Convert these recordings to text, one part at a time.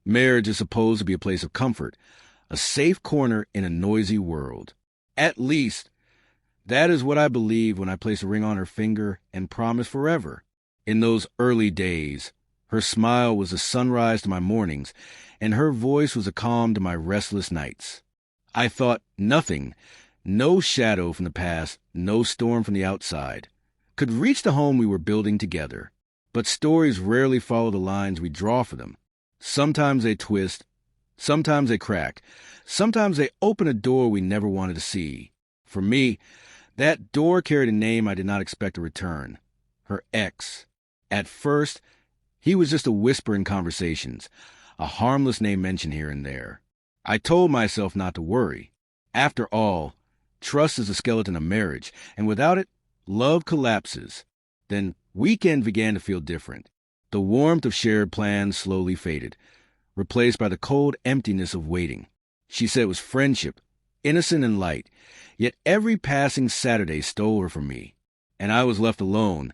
Marriage is supposed to be a place of comfort, a safe corner in a noisy world. At least, that is what I believed when I placed a ring on her finger and promised forever. In those early days, her smile was a sunrise to my mornings, and her voice was a calm to my restless nights. I thought nothing, no shadow from the past, no storm from the outside, could reach the home we were building together. But stories rarely follow the lines we draw for them. Sometimes they twist, sometimes they crack, sometimes they open a door we never wanted to see. For me, that door carried a name I did not expect to return. Her ex. At first, he was just a whisper in conversations, a harmless name mentioned here and there. I told myself not to worry. After all, trust is the skeleton of marriage, and without it, love collapses. Then weekend began to feel different. The warmth of shared plans slowly faded, replaced by the cold emptiness of waiting. She said it was friendship, innocent and light, yet every passing Saturday stole her from me, and I was left alone,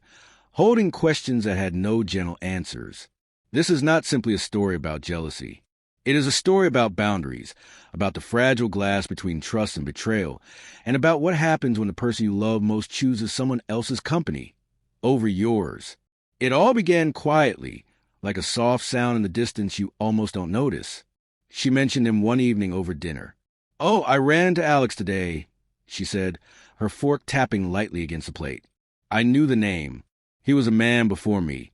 holding questions that had no gentle answers. This is not simply a story about jealousy. It is a story about boundaries, about the fragile glass between trust and betrayal, and about what happens when the person you love most chooses someone else's company over yours. It all began quietly, like a soft sound in the distance you almost don't notice. She mentioned him one evening over dinner. "Oh, I ran to Alex today," she said, her fork tapping lightly against the plate. I knew the name. He was a man before me,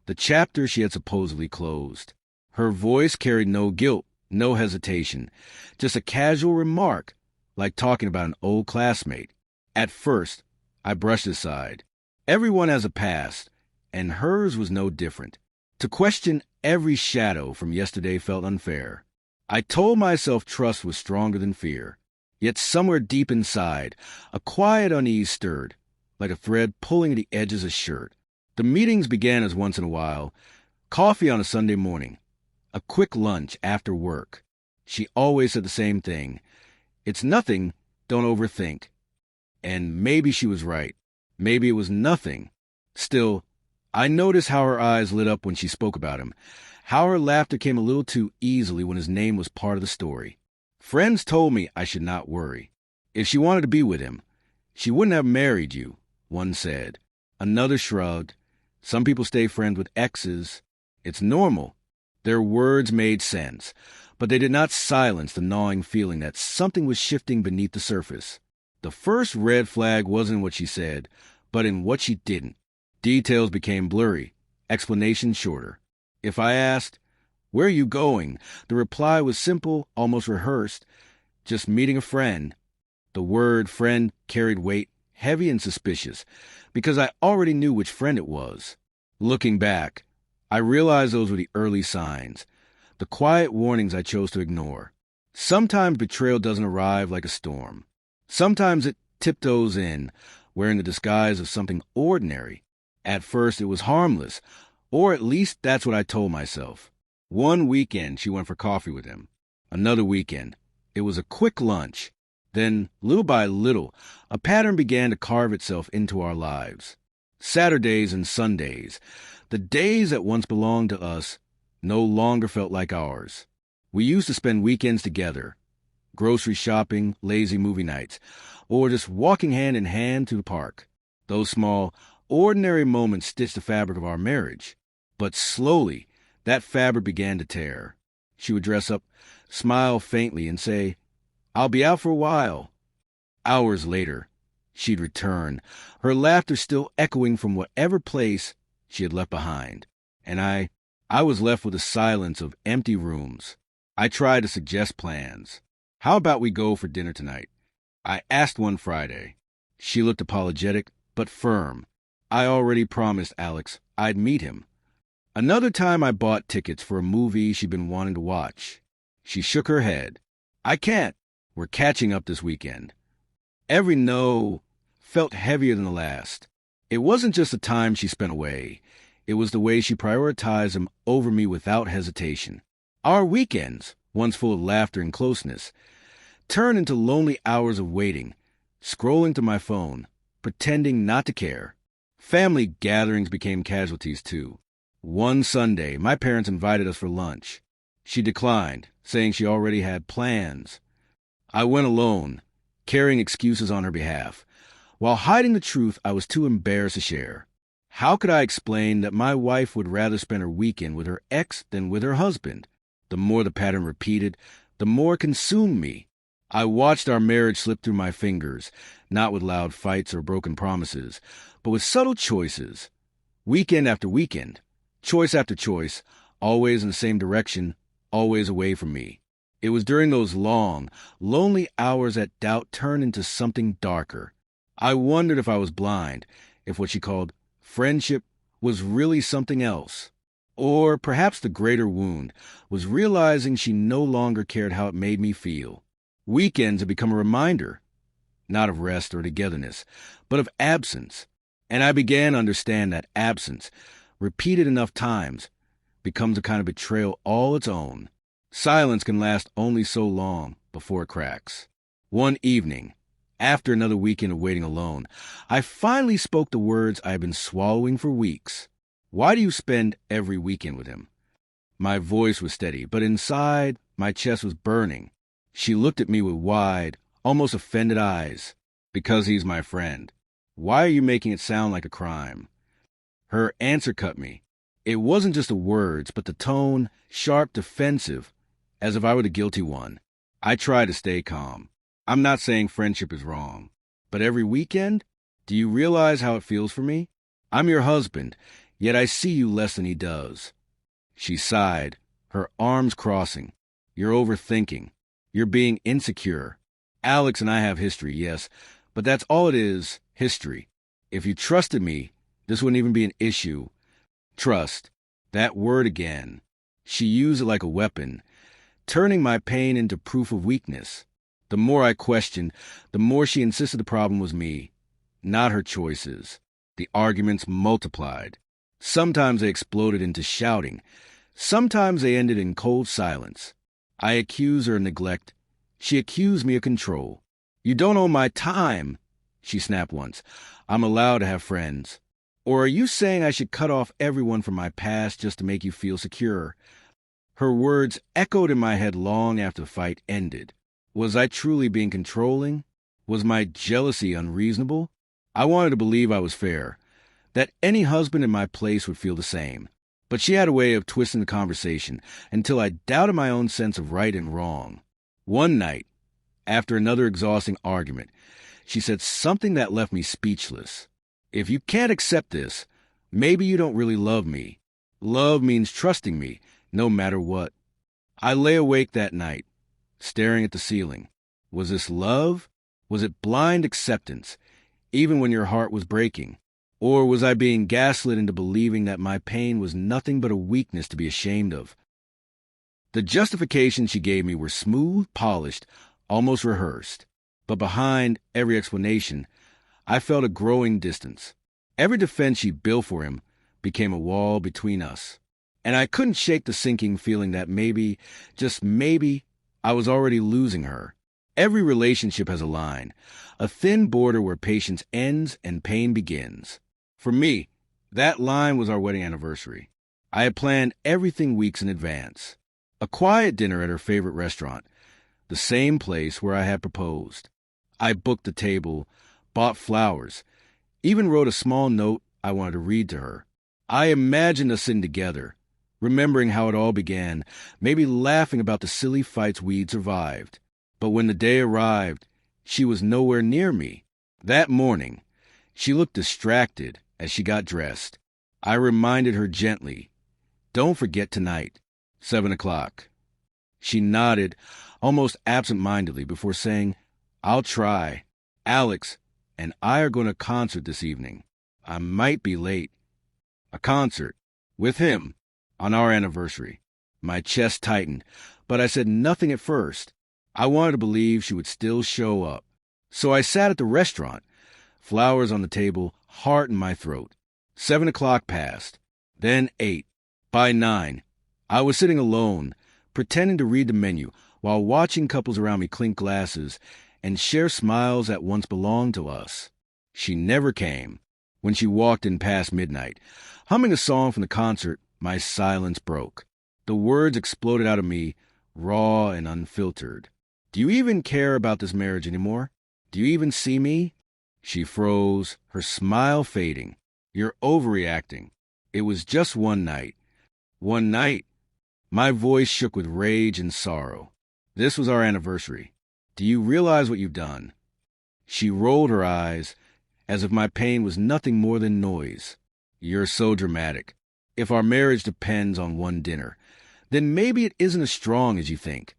the chapter she had supposedly closed. Her voice carried no guilt, no hesitation, just a casual remark, like talking about an old classmate. At first, I brushed aside. Everyone has a past, and hers was no different. To question every shadow from yesterday felt unfair. I told myself trust was stronger than fear. Yet somewhere deep inside, a quiet unease stirred, like a thread pulling at the edges of a shirt. The meetings began as once in a while, coffee on a Sunday morning, a quick lunch after work. She always said the same thing. It's nothing, don't overthink. And maybe she was right. Maybe it was nothing. Still, I noticed how her eyes lit up when she spoke about him, how her laughter came a little too easily when his name was part of the story. Friends told me I should not worry. If she wanted to be with him, she wouldn't have married you, one said. Another shrugged. Some people stay friends with exes. It's normal. Their words made sense, but they did not silence the gnawing feeling that something was shifting beneath the surface. The first red flag wasn't what she said, but in what she didn't. Details became blurry, explanations shorter. If I asked, "Where are you going?" the reply was simple, almost rehearsed. Just meeting a friend. The word friend carried weight, heavy and suspicious, because I already knew which friend it was. Looking back, I realized those were the early signs, the quiet warnings I chose to ignore. Sometimes betrayal doesn't arrive like a storm. Sometimes it tiptoes in, wearing the disguise of something ordinary. At first it was harmless, or at least that's what I told myself. One weekend she went for coffee with him. Another weekend, it was a quick lunch. Then, little by little, a pattern began to carve itself into our lives. Saturdays and Sundays, the days that once belonged to us, no longer felt like ours. We used to spend weekends together, grocery shopping, lazy movie nights, or just walking hand in hand to the park. Those small, ordinary moments stitched the fabric of our marriage. But slowly, that fabric began to tear. She would dress up, smile faintly, and say, "I'll be out for a while." Hours later, she'd return, her laughter still echoing from whatever place she had left behind. And I was left with a silence of empty rooms. I tried to suggest plans. "How about we go for dinner tonight?" I asked one Friday. She looked apologetic, but firm. I already promised Alex I'd meet him. Another time I bought tickets for a movie she'd been wanting to watch. She shook her head. "I can't. We're catching up this weekend." Every no felt heavier than the last. It wasn't just the time she spent away. It was the way she prioritized him over me without hesitation. Our weekends, once full of laughter and closeness, turned into lonely hours of waiting, scrolling through my phone, pretending not to care. Family gatherings became casualties, too. One Sunday, my parents invited us for lunch. She declined, saying she already had plans. I went alone, carrying excuses on her behalf. While hiding the truth, I was too embarrassed to share. How could I explain that my wife would rather spend her weekend with her ex than with her husband? The more the pattern repeated, the more it consumed me. I watched our marriage slip through my fingers, not with loud fights or broken promises, but with subtle choices. Weekend after weekend, choice after choice, always in the same direction, always away from me. It was during those long, lonely hours that doubt turned into something darker. I wondered if I was blind, if what she called friendship was really something else. Or perhaps the greater wound was realizing she no longer cared how it made me feel. Weekends had become a reminder, not of rest or togetherness, but of absence. And I began to understand that absence, repeated enough times, becomes a kind of betrayal all its own. Silence can last only so long before it cracks. One evening, after another weekend of waiting alone, I finally spoke the words I had been swallowing for weeks. Why do you spend every weekend with him? My voice was steady, but inside, my chest was burning. She looked at me with wide, almost offended eyes. Because he's my friend. Why are you making it sound like a crime? Her answer cut me. It wasn't just the words, but the tone, sharp, defensive, as if I were the guilty one. I tried to stay calm. I'm not saying friendship is wrong, but every weekend, do you realize how it feels for me? I'm your husband, yet I see you less than he does. She sighed, her arms crossing. You're overthinking. You're being insecure. Alex and I have history, yes, but that's all it is, history. If you trusted me, this wouldn't even be an issue. Trust. That word again. She used it like a weapon, turning my pain into proof of weakness. The more I questioned, the more she insisted the problem was me, not her choices. The arguments multiplied. Sometimes they exploded into shouting. Sometimes they ended in cold silence. I accused her of neglect. She accused me of control. You don't own my time, she snapped once. I'm allowed to have friends. Or are you saying I should cut off everyone from my past just to make you feel secure? Her words echoed in my head long after the fight ended. Was I truly being controlling? Was my jealousy unreasonable? I wanted to believe I was fair, that any husband in my place would feel the same. But she had a way of twisting the conversation until I doubted my own sense of right and wrong. One night, after another exhausting argument, she said something that left me speechless. If you can't accept this, maybe you don't really love me. Love means trusting me, no matter what. I lay awake that night, staring at the ceiling. Was this love? Was it blind acceptance, even when your heart was breaking? Or was I being gaslit into believing that my pain was nothing but a weakness to be ashamed of? The justifications she gave me were smooth, polished, almost rehearsed. But behind every explanation, I felt a growing distance. Every defense she built for him became a wall between us. And I couldn't shake the sinking feeling that maybe, just maybe, I was already losing her. Every relationship has a line, a thin border where patience ends and pain begins. For me, that line was our wedding anniversary. I had planned everything weeks in advance. A quiet dinner at her favorite restaurant, the same place where I had proposed. I booked the table, bought flowers, even wrote a small note I wanted to read to her. I imagined us sitting together, remembering how it all began, maybe laughing about the silly fights we'd survived. But when the day arrived, she was nowhere near me. That morning, she looked distracted as she got dressed. I reminded her gently, "Don't forget tonight, 7 o'clock. She nodded, almost absent-mindedly, before saying, "I'll try. Alex and I are going to a concert this evening. I might be late." A concert. With him. On our anniversary. My chest tightened, but I said nothing at first. I wanted to believe she would still show up. So I sat at the restaurant, flowers on the table, heart in my throat. 7 o'clock passed. Then 8. By 9, I was sitting alone, pretending to read the menu, while watching couples around me clink glasses and share smiles that once belonged to us. She never came. When she walked in past midnight, humming a song from the concert, my silence broke. The words exploded out of me, raw and unfiltered. Do you even care about this marriage anymore? Do you even see me? She froze, her smile fading. You're overreacting. It was just one night. One night. My voice shook with rage and sorrow. This was our anniversary. Do you realize what you've done? She rolled her eyes, as if my pain was nothing more than noise. You're so dramatic. If our marriage depends on one dinner, then maybe it isn't as strong as you think.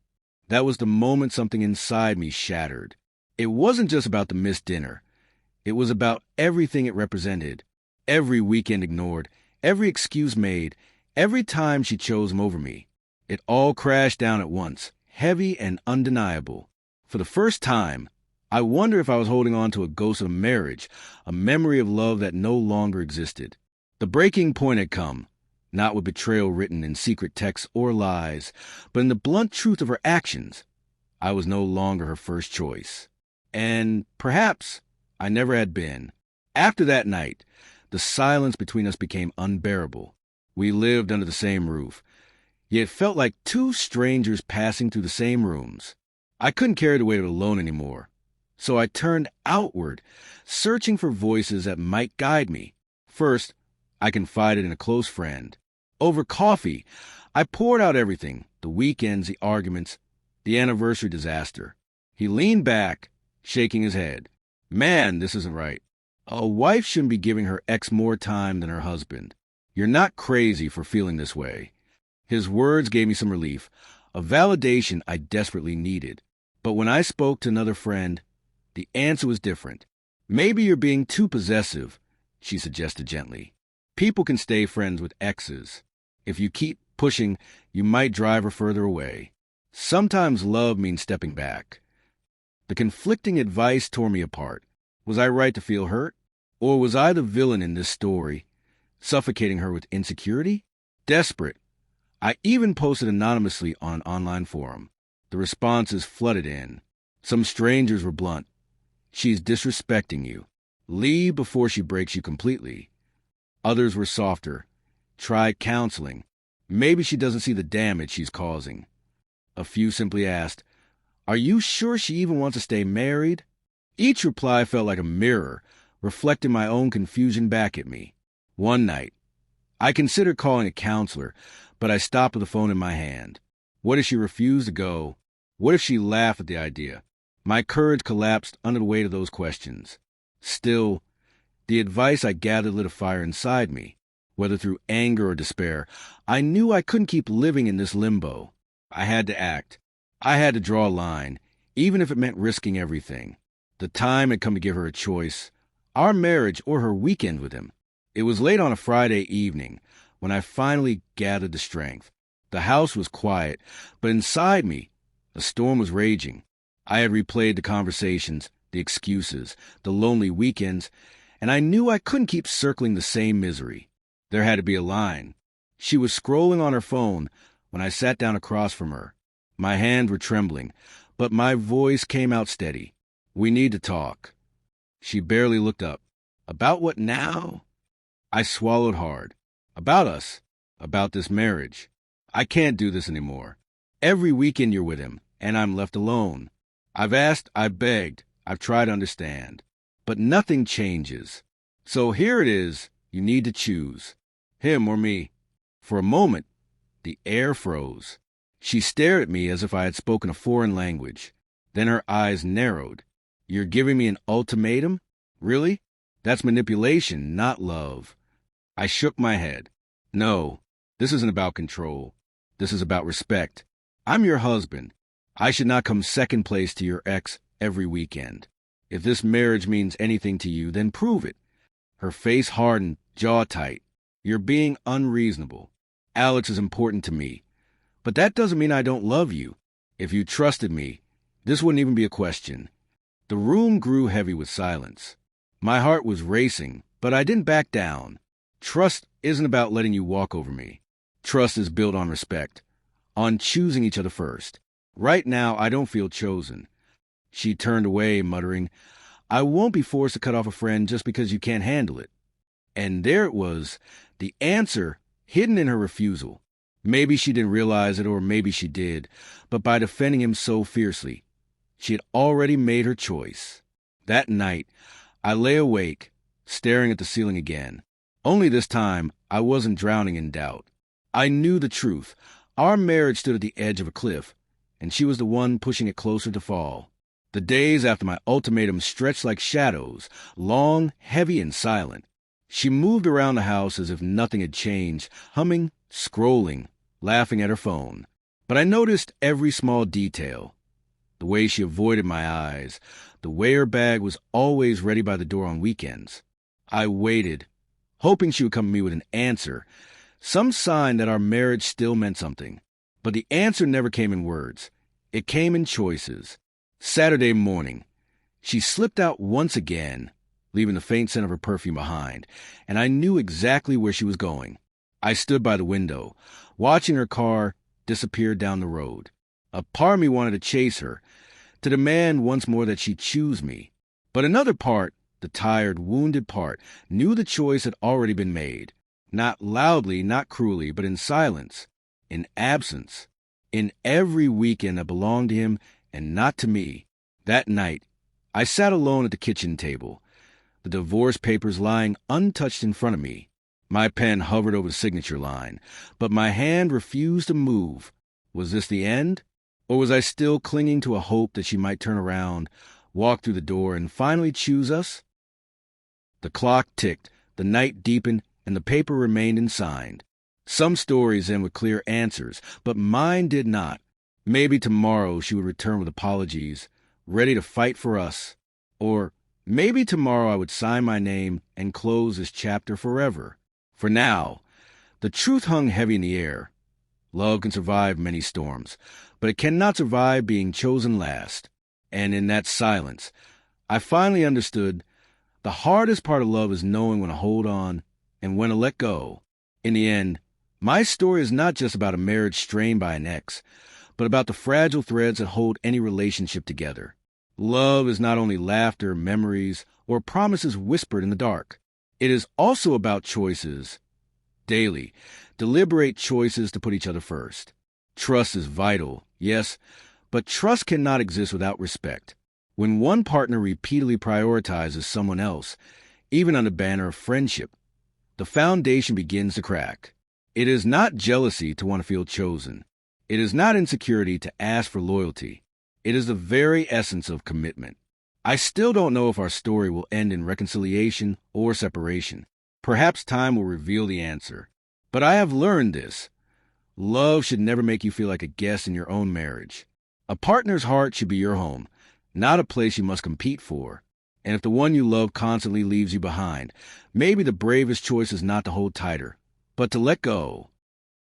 That was the moment something inside me shattered. It wasn't just about the missed dinner. It was about everything it represented. Every weekend ignored, every excuse made, every time she chose him over me. It all crashed down at once, heavy and undeniable. For the first time, I wonder if I was holding on to a ghost of marriage, a memory of love that no longer existed. The breaking point had come, not with betrayal written in secret texts or lies, but in the blunt truth of her actions. I was no longer her first choice. And perhaps I never had been. After that night, the silence between us became unbearable. We lived under the same roof, yet it felt like two strangers passing through the same rooms. I couldn't carry the weight of it alone anymore. So I turned outward, searching for voices that might guide me. First, I confided in a close friend. Over coffee, I poured out everything, the weekends, the arguments, the anniversary disaster. He leaned back, shaking his head. Man, this isn't right. A wife shouldn't be giving her ex more time than her husband. You're not crazy for feeling this way. His words gave me some relief, a validation I desperately needed. But when I spoke to another friend, the answer was different. Maybe you're being too possessive, she suggested gently. People can stay friends with exes. If you keep pushing, you might drive her further away. Sometimes love means stepping back. The conflicting advice tore me apart. Was I right to feel hurt? Or was I the villain in this story, suffocating her with insecurity? Desperate, I even posted anonymously on an online forum. The responses flooded in. Some strangers were blunt. She's disrespecting you. Leave before she breaks you completely. Others were softer. Try counseling. Maybe she doesn't see the damage she's causing. A few simply asked, are you sure she even wants to stay married? Each reply felt like a mirror, reflecting my own confusion back at me. One night, I considered calling a counselor, but I stopped with the phone in my hand. What if she refused to go? What if she laughed at the idea? My courage collapsed under the weight of those questions. Still, the advice I gathered lit a fire inside me. Whether through anger or despair, I knew I couldn't keep living in this limbo. I had to act. I had to draw a line, even if it meant risking everything. The time had come to give her a choice, our marriage or her weekend with him. It was late on a Friday evening when I finally gathered the strength. The house was quiet, but inside me, a storm was raging. I had replayed the conversations, the excuses, the lonely weekends, and I knew I couldn't keep circling the same misery. There had to be a line. She was scrolling on her phone when I sat down across from her. My hands were trembling, but my voice came out steady. We need to talk. She barely looked up. About what now? I swallowed hard. About us. About this marriage. I can't do this anymore. Every weekend you're with him, and I'm left alone. I've asked, I've begged, I've tried to understand. But nothing changes. So here it is, you need to choose. Him or me. For a moment, the air froze. She stared at me as if I had spoken a foreign language. Then her eyes narrowed. You're giving me an ultimatum? Really? That's manipulation, not love. I shook my head. No, this isn't about control. This is about respect. I'm your husband. I should not come second place to your ex every weekend. If this marriage means anything to you, then prove it. Her face hardened, jaw tight. You're being unreasonable. Alex is important to me. But that doesn't mean I don't love you. If you trusted me, this wouldn't even be a question. The room grew heavy with silence. My heart was racing, but I didn't back down. Trust isn't about letting you walk over me. Trust is built on respect, on choosing each other first. Right now, I don't feel chosen. She turned away, muttering, I won't be forced to cut off a friend just because you can't handle it. And there it was, the answer hidden in her refusal. Maybe she didn't realize it, or maybe she did, but by defending him so fiercely, she had already made her choice. That night, I lay awake, staring at the ceiling again. Only this time, I wasn't drowning in doubt. I knew the truth. Our marriage stood at the edge of a cliff, and she was the one pushing it closer to fall. The days after my ultimatum stretched like shadows, long, heavy, and silent. She moved around the house as if nothing had changed, humming, scrolling, laughing at her phone. But I noticed every small detail. The way she avoided my eyes, the way her bag was always ready by the door on weekends. I waited, hoping she would come to me with an answer, some sign that our marriage still meant something. But the answer never came in words. It came in choices. Saturday morning, she slipped out once again, leaving the faint scent of her perfume behind, and I knew exactly where she was going. I stood by the window, watching her car disappear down the road. A part of me wanted to chase her, to demand once more that she choose me. But another part, the tired, wounded part, knew the choice had already been made. Not loudly, not cruelly, but in silence, in absence, in every weekend that belonged to him and not to me. That night, I sat alone at the kitchen table, the divorce papers lying untouched in front of me. My pen hovered over the signature line, but my hand refused to move. Was this the end? Or was I still clinging to a hope that she might turn around, walk through the door, and finally choose us? The clock ticked, the night deepened, and the paper remained unsigned. Some stories end with clear answers, but mine did not. Maybe tomorrow she would return with apologies, ready to fight for us. Or maybe tomorrow I would sign my name and close this chapter forever. For now, the truth hung heavy in the air. Love can survive many storms, but it cannot survive being chosen last. And in that silence, I finally understood the hardest part of love is knowing when to hold on and when to let go. In the end, my story is not just about a marriage strained by an ex, but about the fragile threads that hold any relationship together. Love is not only laughter, memories, or promises whispered in the dark. It is also about choices. Daily, deliberate choices to put each other first. Trust is vital, yes, but trust cannot exist without respect. When one partner repeatedly prioritizes someone else, even under the banner of friendship, the foundation begins to crack. It is not jealousy to want to feel chosen. It is not insecurity to ask for loyalty. It is the very essence of commitment. I still don't know if our story will end in reconciliation or separation. Perhaps time will reveal the answer. But I have learned this. Love should never make you feel like a guest in your own marriage. A partner's heart should be your home, not a place you must compete for. And if the one you love constantly leaves you behind, maybe the bravest choice is not to hold tighter, but to let go.